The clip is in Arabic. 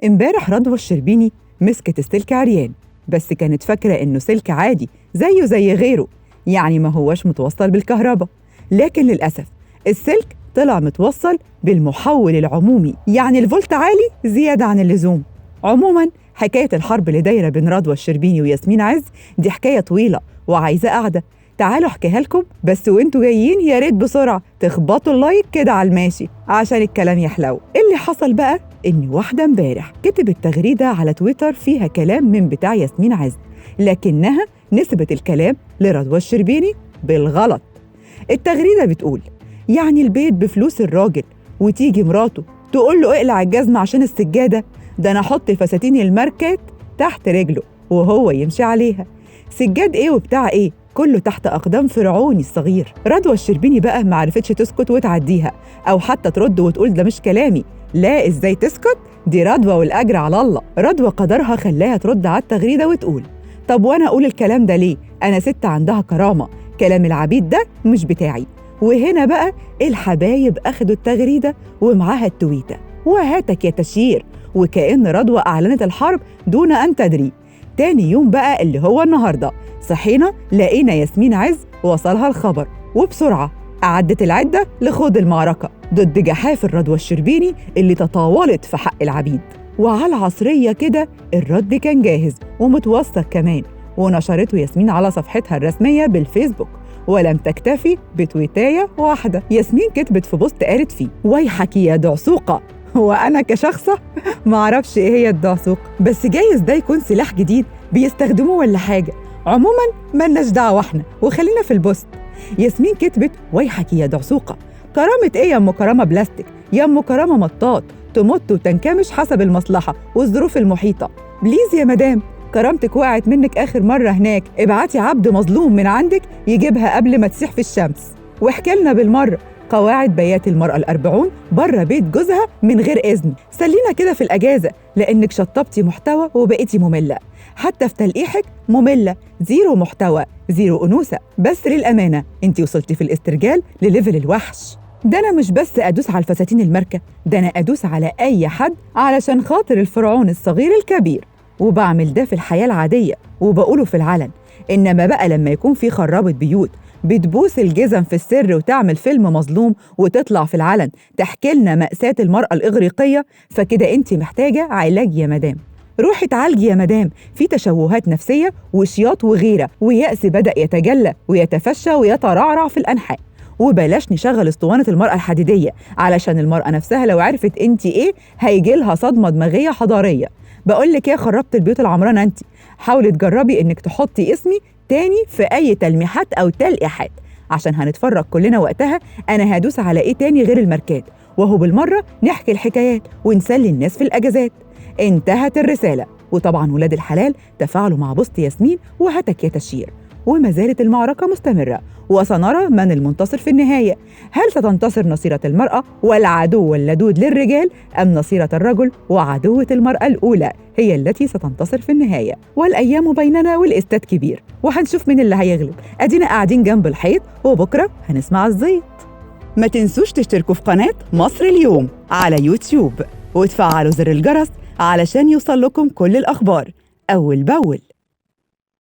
امبارح رضوى الشربيني مسكت السلك عريان، بس كانت فاكرة إنه سلك عادي زيه زي غيره، يعني ما هوش متوصل بالكهرباء. لكن للأسف السلك طلع متوصل بالمحول العمومي، يعني الفولت عالي زيادة عن اللزوم. عموماً حكاية الحرب اللي دايرة بين رضوى الشربيني وياسمين عز دي حكاية طويلة وعايزة قعدة. تعالوا احكيها لكم، بس وانتوا جايين يا ريت بسرعة تخبطوا اللايك كده على الماشي عشان الكلام يحلو. اللي حصل بقى إن واحدة امبارح كتبت تغريدة على تويتر فيها كلام من بتاع ياسمين عز، لكنها نسبت الكلام لرضوى الشربيني بالغلط. التغريدة بتقول: يعني البيت بفلوس الراجل وتيجي مراته تقول له اقلع الجزمة عشان السجادة؟ ده أنا أحط فساتين الماركات تحت رجله وهو يمشي عليها. سجاد إيه وبتاع إيه؟ كله تحت أقدام فرعوني الصغير. رضوى الشربيني بقى معرفتش تسكت وتعديها أو حتى ترد وتقول ده مش كلامي. لا، إزاي تسكت؟ دي رضوى والأجر على الله. رضوى قدرها خلاها ترد على التغريدة وتقول: طب وأنا أقول الكلام ده ليه؟ أنا ست عندها كرامة، كلام العبيد ده مش بتاعي. وهنا بقى الحبايب أخدوا التغريدة ومعاها التويتة وهاتك يا تشير، وكأن رضوى أعلنت الحرب دون أن تدري. تاني يوم بقى اللي هو النهاردة صحينا لقينا ياسمين عز وصلها الخبر، وبسرعة أعدت العدة لخوض المعركة ضد جحافل رضوى الشربيني اللي تطاولت في حق العبيد. وعلى العصرية كده الرد كان جاهز ومتوثق كمان، ونشرته ياسمين على صفحتها الرسمية بالفيسبوك. ولم تكتفي بتويتاية واحدة، ياسمين كتبت في بوست قالت فيه: ويحك يا دعسوقة. وأنا كشخصة معرفش إيه هي الدعسوقة، بس جايز ده يكون سلاح جديد بيستخدموه ولا حاجة. عموماً ملناش دعوة احنا، وخلينا في البوست. ياسمين كتبت: ويحك يا دعسوقة، كرامة إيه يا أم كرامة بلاستيك، يا أم كرامة مطاط تمط وتنكمش حسب المصلحة والظروف المحيطة. بليز يا مدام، كرامتك وقعت منك آخر مرة هناك، ابعتي عبد مظلوم من عندك يجيبها قبل ما تسيح في الشمس. واحكي لنا بالمرة قواعد بيات المرأة ال40 بره بيت جوزها من غير إذن. سلينا كده في الأجازة، لأنك شطبتي محتوى وبقيتي مملة، حتى في تلقيحك مملة، زيرو محتوى زيرو أنوثة. بس للأمانة انتي وصلتي في الاسترجال لليفل الوحش. ده أنا مش بس أدوس على الفساتين الماركة، ده أنا أدوس على أي حد علشان خاطر الفرعون الصغير الكبير، وبعمل ده في الحياة العادية وبقوله في العلن. إنما بقى لما يكون في خرابة بيوت بتبوس الجزم في السر وتعمل فيلم مظلوم وتطلع في العلن تحكي لنا مأساة المرأة الإغريقية، فكده انت محتاجة علاج يا مدام. روحي اتعالجي يا مدام، في تشوهات نفسية وشياط وغيرة، ويأس بدأ يتجلى ويتفشى ويترعرع في الأنحاء. وبلاش نشغل اسطوانة المرأة الحديدية، علشان المرأة نفسها لو عرفت انت ايه هيجيلها صدمة دماغية حضارية. بقولك يا خربت البيوت العمرانة انت، حاولي تجربي انك تحطي اسمي تاني في اي تلميحات او تلقيحات، عشان هنتفرج كلنا وقتها انا هدوس على ايه تاني غير الماركات، وهو بالمرة نحكي الحكايات ونسلي الناس في الاجازات. انتهت الرسالة، وطبعا ولاد الحلال تفاعلوا مع بوست ياسمين وهتك يا تشير. وما زالت المعركة مستمرة، وسنرى من المنتصر في النهاية. هل ستنتصر نصيرة المرأة والعدو اللدود للرجال، أم نصيرة الرجل وعدوة المرأة الأولى هي التي ستنتصر في النهاية؟ والأيام بيننا والإستاد كبير، وهنشوف مين اللي هيغلب. أدينا قاعدين جنب الحيط وبكرة هنسمع الزيط. ما تنسوش تشتركوا في قناة مصر اليوم على يوتيوب وتفعلوا زر الجرس علشان يوصل لكم كل الأخبار أول بأول.